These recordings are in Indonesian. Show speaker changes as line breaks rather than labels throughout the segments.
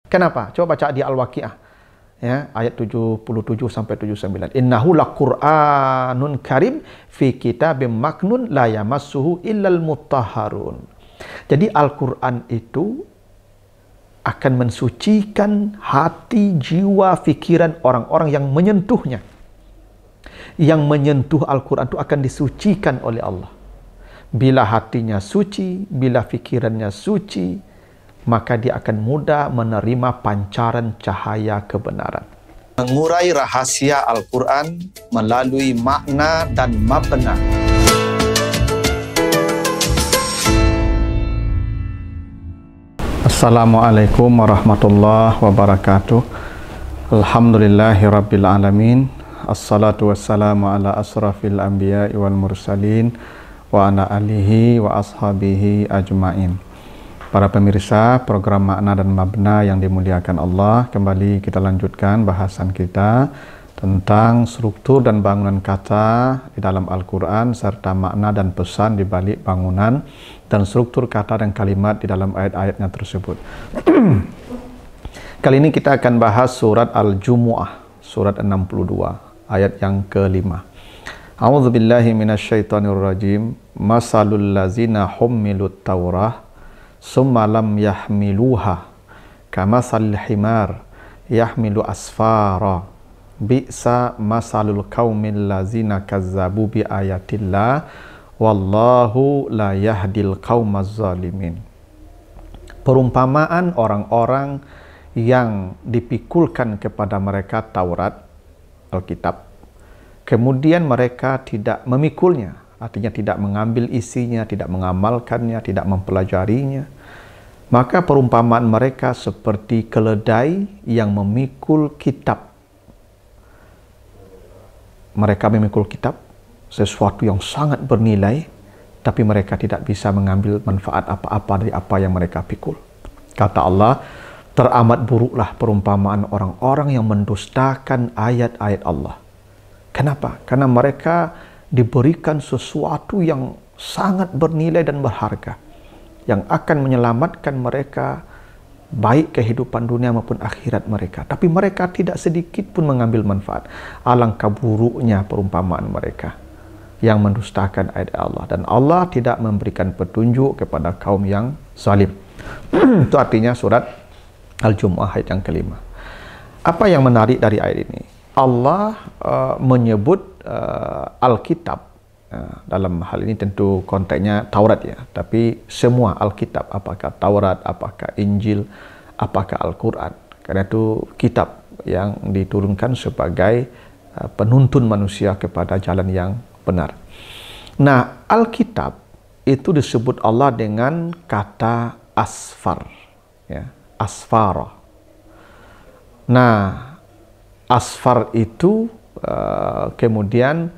Kenapa? Coba baca di Al-Waqiah. Ya, ayat 77 sampai 79. Innahu laqur'anun karim fi kitabim maknun la yamassuhu illal mutahharun. Jadi Al-Qur'an itu akan mensucikan hati, jiwa, fikiran orang-orang yang menyentuhnya. Yang menyentuh Al-Qur'an itu akan disucikan oleh Allah. Bila hatinya suci, bila fikirannya suci, maka dia akan mudah menerima pancaran cahaya kebenaran. Mengurai rahasia Al-Quran melalui makna dan mabna. Assalamualaikum warahmatullahi wabarakatuh. Alhamdulillahirabbil alamin. Assalatu wassalamu ala asrafil anbiya'i wal mursalin wa ala alihi wa ashabihi ajmain. Para pemirsa program Makna dan Mabna yang dimuliakan Allah, kembali kita lanjutkan bahasan kita tentang struktur dan bangunan kata di dalam Al-Quran serta makna dan pesan di balik bangunan dan struktur kata dan kalimat di dalam ayat-ayatnya tersebut. Kali ini kita akan bahas surat Al-Jumu'ah, surat 62, ayat yang ke-5. A'udzubillahi minasyaitonirrajim. Masalul lazina hummilut Taurah summa lam yahmiluha kamasal himar yahmilu asfara bi'sa masalul qaumil lazina kazzabu bi ayatillah wallahu la yahdil qaumaz zalimin. Perumpamaan orang-orang yang dipikulkan kepada mereka Taurat, Alkitab, kemudian mereka tidak memikulnya. Artinya tidak mengambil isinya, tidak mengamalkannya, tidak mempelajarinya. Maka perumpamaan mereka seperti keledai yang memikul kitab. Mereka memikul kitab, sesuatu yang sangat bernilai, tapi mereka tidak bisa mengambil manfaat apa-apa dari apa yang mereka pikul. Kata Allah, teramat buruklah perumpamaan orang-orang yang mendustakan ayat-ayat Allah. Kenapa? Karena mereka diberikan sesuatu yang sangat bernilai dan berharga yang akan menyelamatkan mereka baik kehidupan dunia maupun akhirat mereka, tapi mereka tidak sedikit pun mengambil manfaat. Alangkah buruknya perumpamaan mereka yang mendustakan ayat Allah, dan Allah tidak memberikan petunjuk kepada kaum yang zalim. Itu artinya surat Al-Jumu'ah ayat yang ke-5. Apa yang menarik dari ayat ini? Allah menyebut Alkitab, dalam hal ini tentu konteksnya Taurat ya, tapi semua Alkitab, apakah Taurat, apakah Injil, apakah Al-Quran, karena itu kitab yang diturunkan sebagai penuntun manusia kepada jalan yang benar. Nah, Alkitab itu disebut Allah dengan kata asfar, ya, asfara. Nah, asfar itu kemudian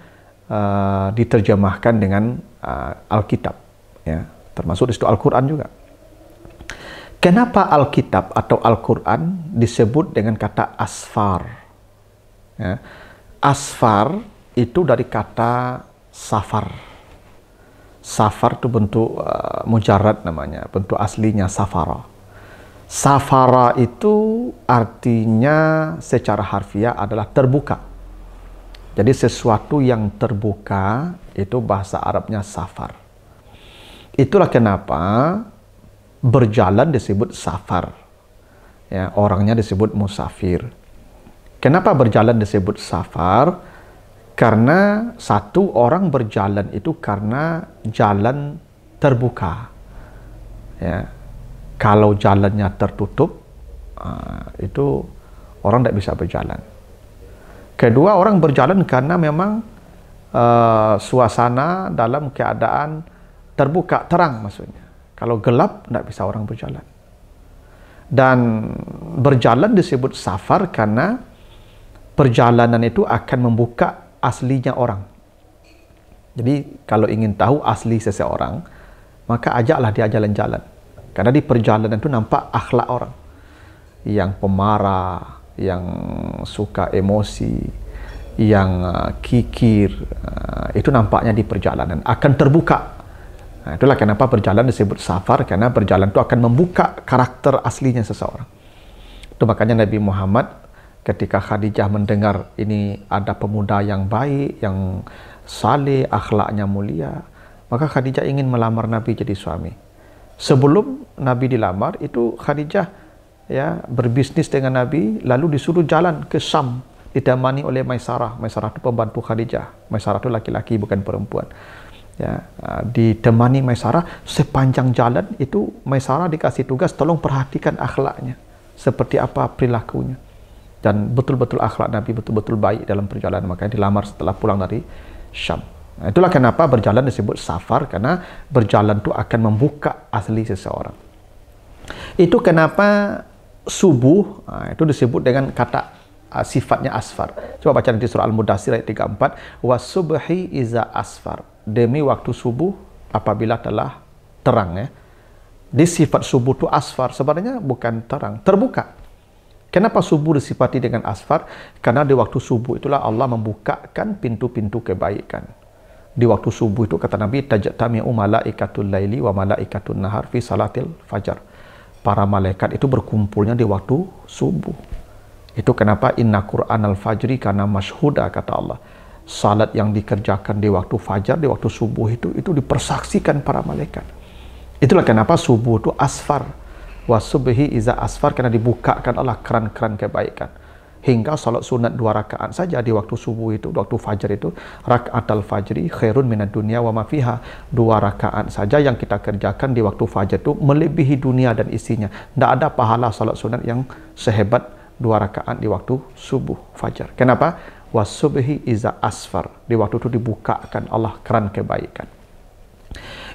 diterjemahkan dengan Alkitab, ya, termasuk di situ Al-Quran juga. Kenapa Alkitab atau Al-Quran disebut dengan kata asfar? Ya, asfar itu dari kata safar. Safar itu bentuk mujarrad namanya, bentuk aslinya safara. Safara itu artinya secara harfiah adalah terbuka. Jadi sesuatu yang terbuka itu bahasa Arabnya safar. Itulah kenapa berjalan disebut safar. Ya, orangnya disebut musafir. Kenapa berjalan disebut safar? Karena satu orang berjalan itu karena jalan terbuka. Ya. Kalau jalannya tertutup, itu orang tidak bisa berjalan. Kedua, orang berjalan karena memang suasana dalam keadaan terbuka, terang maksudnya. Kalau gelap, tidak bisa orang berjalan. Dan berjalan disebut safar karena perjalanan itu akan membuka aslinya orang. Jadi, kalau ingin tahu asli seseorang, maka ajaklah dia jalan-jalan. Karena di perjalanan itu nampak akhlak orang. Yang pemarah, yang suka emosi, yang kikir, itu nampaknya di perjalanan. Akan terbuka. Nah, itulah kenapa berjalan disebut safar, karena berjalan itu akan membuka karakter aslinya seseorang. Itu makanya Nabi Muhammad ketika Khadijah mendengar ini ada pemuda yang baik, yang saleh, akhlaknya mulia, maka Khadijah ingin melamar Nabi jadi suami. Sebelum Nabi dilamar itu Khadijah ya berbisnis dengan Nabi, lalu disuruh jalan ke Syam ditemani oleh Maisarah. Maisarah itu pembantu Khadijah. Maisarah itu laki-laki bukan perempuan. Ya, ditemani Maisarah sepanjang jalan itu Maisarah dikasih tugas tolong perhatikan akhlaknya, seperti apa perilakunya. Dan betul-betul akhlak Nabi betul-betul baik dalam perjalanan, makanya dilamar setelah pulang dari Syam. Nah, itulah kenapa berjalan disebut safar, karena berjalan itu akan membuka asli seseorang. Itu kenapa subuh itu disebut dengan kata sifatnya asfar. Coba baca nanti surah Al-Mudaththir ayat 34, wasubhi iza asfar. Demi waktu subuh apabila telah terang ya. Di sifat subuh itu asfar, sebenarnya bukan terang, terbuka. Kenapa subuh disifati dengan asfar? Karena di waktu subuh itulah Allah membukakan pintu-pintu kebaikan. Di waktu subuh itu kata Nabi, tajtami'u malaikatul laili wa malaikatun nahar fi salatil fajar. Para malaikat itu berkumpulnya di waktu subuh. Itu kenapa inna Qur'anal fajri kana masyhuda kata Allah. Salat yang dikerjakan di waktu fajar, di waktu subuh itu dipersaksikan para malaikat. Itulah kenapa subuh itu asfar. Wasubhi iza asfar, karena dibukakan Allah keran-keran kebaikan. Hingga salat sunat 2 rakaat saja di waktu subuh itu, waktu fajar itu, rakaatul fajri khairun minad dunya wa ma fiha. 2 rakaat saja yang kita kerjakan di waktu fajar itu melebihi dunia dan isinya. Tidak ada pahala salat sunat yang sehebat 2 rakaat di waktu subuh fajar. Kenapa? Wasubhi iza asfar. Di waktu itu dibukakan Allah keran kebaikan.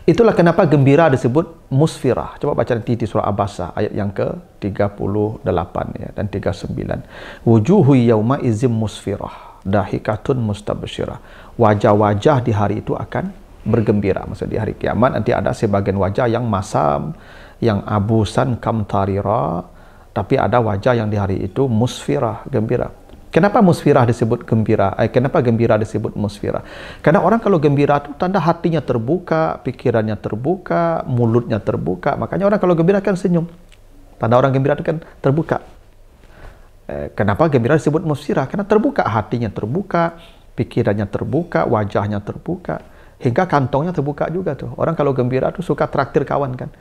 Itulah kenapa gembira disebut musfirah. Coba baca nanti di surah Abasa ayat yang ke-38 ya, dan 39. Wujuhu yauma izim musfirah, dahikatun mustabsyirah. Wajah-wajah di hari itu akan bergembira. Maksud di hari kiamat nanti ada sebagian wajah yang masam, yang abusan kamtarira, tapi ada wajah yang di hari itu musfirah, gembira. Kenapa musfirah disebut gembira? Kenapa gembira disebut musfirah? Karena orang kalau gembira itu tanda hatinya terbuka, pikirannya terbuka, mulutnya terbuka. Makanya orang kalau gembira kan senyum. Tanda orang gembira itu kan terbuka. Kenapa gembira disebut musfirah? Karena terbuka, hatinya terbuka, pikirannya terbuka, wajahnya terbuka, hingga kantongnya terbuka juga tuh. Orang kalau gembira tuh suka traktir kawan kan.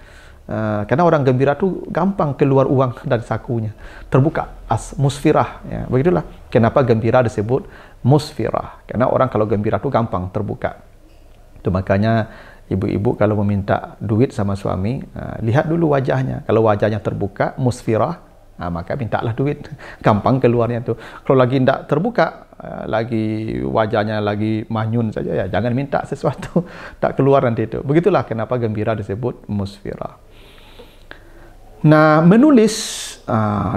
Karena orang gembira tuh gampang keluar uang dari sakunya, terbuka, musfirah ya. Begitulah kenapa gembira disebut musfirah, karena orang kalau gembira tuh gampang terbuka. Itu makanya ibu-ibu kalau meminta duit sama suami, lihat dulu wajahnya. Kalau wajahnya terbuka, musfirah, maka mintalah duit, gampang keluarnya tuh. Kalau lagi tidak terbuka, lagi wajahnya lagi manyun saja, ya jangan minta sesuatu, tak keluar nanti itu. Begitulah kenapa gembira disebut musfirah. Nah, menulis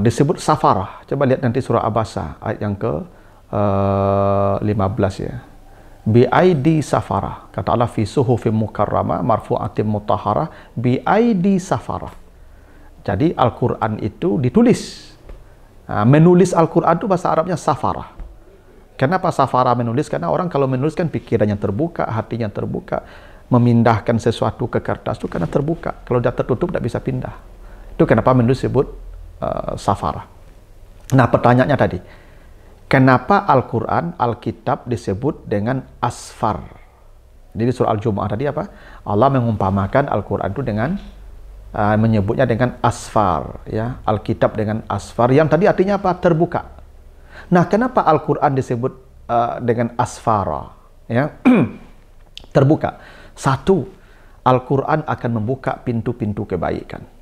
disebut safarah. Coba lihat nanti surah Abasa ayat yang ke-15 ya. Bi-aidi safarah. Kata Allah fi suhufim mukarramah marfu'atim mutahharah bi-aidi safarah. Jadi Al-Qur'an itu ditulis. Menulis Al-Qur'an itu bahasa Arabnya safarah. Kenapa safarah menulis? Karena orang kalau menulis kan pikirannya terbuka, hatinya terbuka. Memindahkan sesuatu ke kertas itu karena terbuka. Kalau dia tertutup tidak bisa pindah. Itu kenapa menulis disebut safarah. Nah, pertanyaannya tadi, kenapa Al-Quran, Alkitab disebut dengan asfar? Jadi surah Al-Jumu'ah tadi apa? Allah mengumpamakan Al-Quran itu dengan menyebutnya dengan asfar, ya, Alkitab dengan asfar, yang tadi artinya apa? Terbuka. Nah, kenapa Al-Quran disebut dengan asfara? Ya, terbuka. Satu, Al-Quran akan membuka pintu-pintu kebaikan.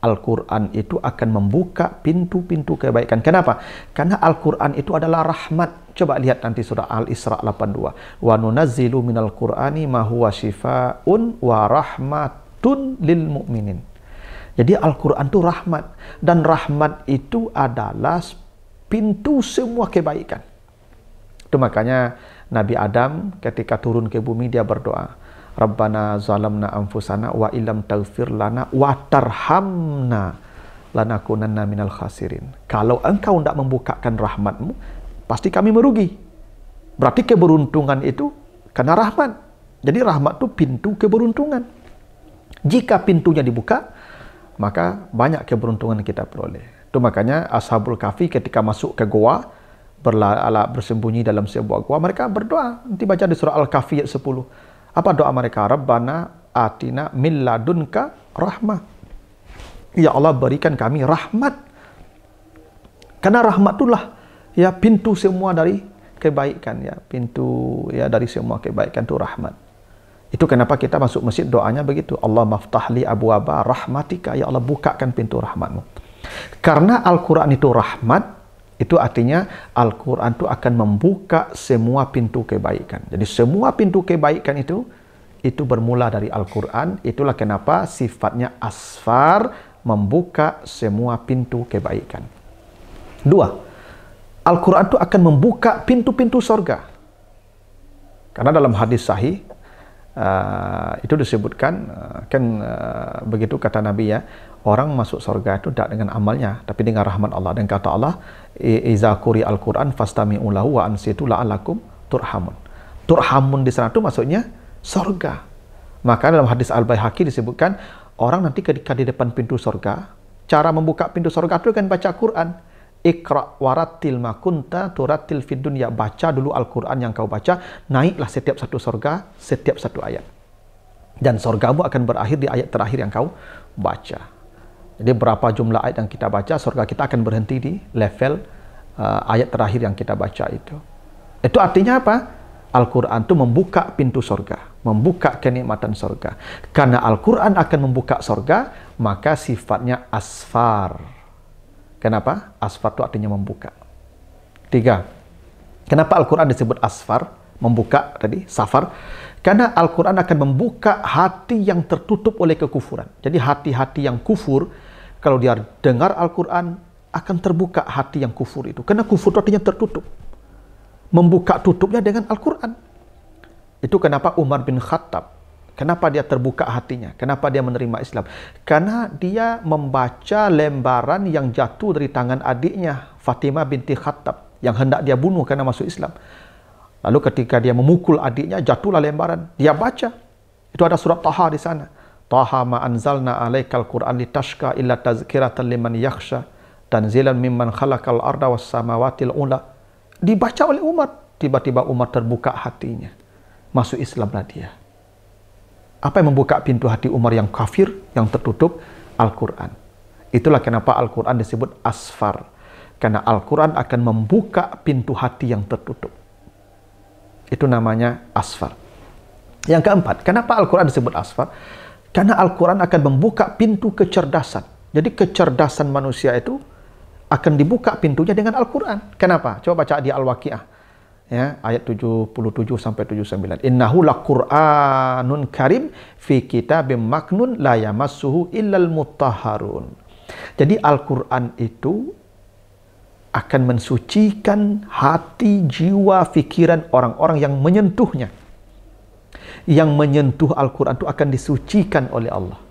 Al-Quran itu akan membuka pintu-pintu kebaikan. Kenapa? Karena Al-Quran itu adalah rahmat. Coba lihat nanti surah Al-Isra 82. Wa nunazzilu minal Qur'ani ma huwa shifaa'un wa rahmatun lil mu'minin. Jadi Al-Quran itu rahmat. Dan rahmat itu adalah pintu semua kebaikan. Itu makanya Nabi Adam ketika turun ke bumi dia berdoa, Rabbana zalamna anfusana wa illam taghfir lana wa tarhamna lanakunanna minal khasirin. Kalau engkau tidak membukakan rahmatmu, pasti kami merugi. Berarti keberuntungan itu karena rahmat. Jadi rahmat itu pintu keberuntungan. Jika pintunya dibuka, maka banyak keberuntungan kita peroleh. Itu makanya Ashabul Kahfi ketika masuk ke goa, bersembunyi dalam sebuah goa, mereka berdoa. Nanti baca di surah Al-Kahfi ayat 10. Apa doa mereka? Rabbana atina min ladunka rahmah. Ya Allah, berikan kami rahmat. Karena rahmat itulah ya pintu semua dari kebaikan, ya. Pintu ya dari semua kebaikan itu rahmat. Itu kenapa kita masuk masjid doanya begitu. Allah maftahli abwaba rahmatika. Ya Allah, bukakan pintu rahmatmu. Karena Al-Quran itu rahmat, itu artinya Al-Quran itu akan membuka semua pintu kebaikan. Jadi semua pintu kebaikan itu bermula dari Al-Quran. Itulah kenapa sifatnya asfar, membuka semua pintu kebaikan. 2, Al-Quran itu akan membuka pintu-pintu sorga. Karena dalam hadis sahih, itu disebutkan, begitu kata Nabi, ya, orang masuk surga itu tidak dengan amalnya, tapi dengan rahmat Allah. Dan kata Allah, iza quri al-Quran fastami'u lahu wa ansitu la'alakum turhamun. Turhamun di sana itu maksudnya surga. Maka dalam hadis Al-Baihaqi disebutkan, orang nanti ketika di depan pintu surga, cara membuka pintu surga itu kan baca Quran. Iqra warattil ma kunta turattil fid dunya. Baca dulu Al-Quran yang kau baca, naiklah setiap satu surga, setiap satu ayat. Dan surgamu akan berakhir di ayat terakhir yang kau baca. Jadi berapa jumlah ayat yang kita baca, surga kita akan berhenti di level ayat terakhir yang kita baca itu. Itu artinya apa? Al-Quran itu membuka pintu surga, membuka kenikmatan surga. Karena Al-Quran akan membuka surga, maka sifatnya asfar. Kenapa? Asfar itu artinya membuka. 3. Kenapa Al-Quran disebut asfar? Membuka tadi, safar. Karena Al-Quran akan membuka hati yang tertutup oleh kekufuran. Jadi hati-hati yang kufur, kalau dia dengar Al-Quran, akan terbuka hati yang kufur itu. Karena kufur itu artinya tertutup. Membuka tutupnya dengan Al-Quran. Itu kenapa Umar bin Khattab, kenapa dia terbuka hatinya? Kenapa dia menerima Islam? Karena dia membaca lembaran yang jatuh dari tangan adiknya, Fatimah binti Khattab, yang hendak dia bunuh karena masuk Islam. Lalu ketika dia memukul adiknya, jatuhlah lembaran. Dia baca. Itu ada surat Taha di sana. Taha ma anzalna alaikal Qur'an litashqa illa tazkiratan liman yakhsha tanzilan mimman khalaqal arda was samawatil ula. Dibaca oleh Umar. Tiba-tiba Umar terbuka hatinya. Masuk Islamlah dia. Apa yang membuka pintu hati Umar yang kafir, yang tertutup? Al-Quran. Itulah kenapa Al-Quran disebut asfar. Karena Al-Quran akan membuka pintu hati yang tertutup. Itu namanya asfar. Yang keempat, kenapa Al-Quran disebut asfar? Karena Al-Quran akan membuka pintu kecerdasan. Jadi kecerdasan manusia itu akan dibuka pintunya dengan Al-Quran. Kenapa? Coba baca di Al-Waqi'ah. Ya, ayat 77 sampai 79. Innahu laqur'anun karim fi kitabim maknun la yamassuhu illal mutahharun. Jadi Al-Qur'an itu akan mensucikan hati, jiwa, fikiran orang-orang yang menyentuhnya. Yang menyentuh Al-Qur'an itu akan disucikan oleh Allah.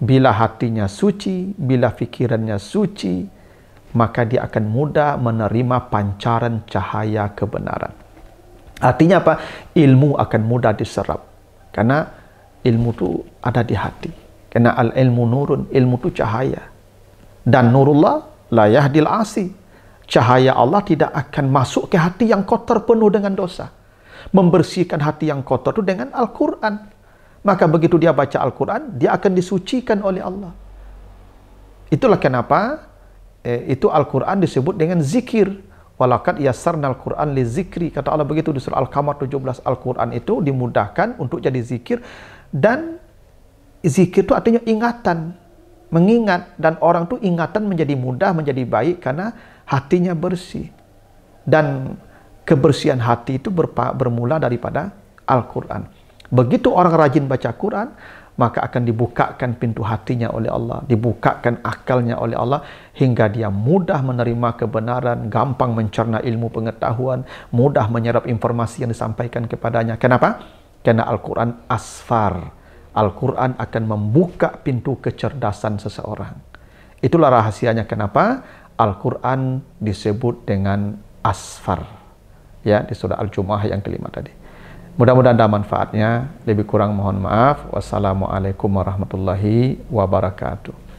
Bila hatinya suci, bila fikirannya suci, maka dia akan mudah menerima pancaran cahaya kebenaran. Artinya apa? Ilmu akan mudah diserap. Karena ilmu itu ada di hati. Karena al-ilmu nurun, ilmu itu cahaya. Dan nurullah la yahdil asi. Cahaya Allah tidak akan masuk ke hati yang kotor penuh dengan dosa. Membersihkan hati yang kotor itu dengan Al-Quran. Maka begitu dia baca Al-Quran, dia akan disucikan oleh Allah. Itulah kenapa itu Al-Quran disebut dengan zikir. Walaqad yassarnal Qur'an lizikri. Kata Allah begitu di surah Al-Qamar 17. Al-Quran itu dimudahkan untuk jadi zikir. Dan zikir itu artinya ingatan. Mengingat. Dan orang itu ingatan menjadi mudah, menjadi baik karena hatinya bersih. Dan kebersihan hati itu bermula daripada Al-Quran. Begitu orang rajin baca Quran, maka akan dibukakan pintu hatinya oleh Allah, dibukakan akalnya oleh Allah, hingga dia mudah menerima kebenaran, gampang mencerna ilmu pengetahuan, mudah menyerap informasi yang disampaikan kepadanya. Kenapa? Karena Al-Quran asfar. Al-Quran akan membuka pintu kecerdasan seseorang. Itulah rahasianya kenapa Al-Quran disebut dengan asfar. Ya, di surah Al-Jumu'ah yang kelima tadi. Mudah-mudahan ada manfaatnya. Lebih kurang mohon maaf. Wassalamualaikum warahmatullahi wabarakatuh.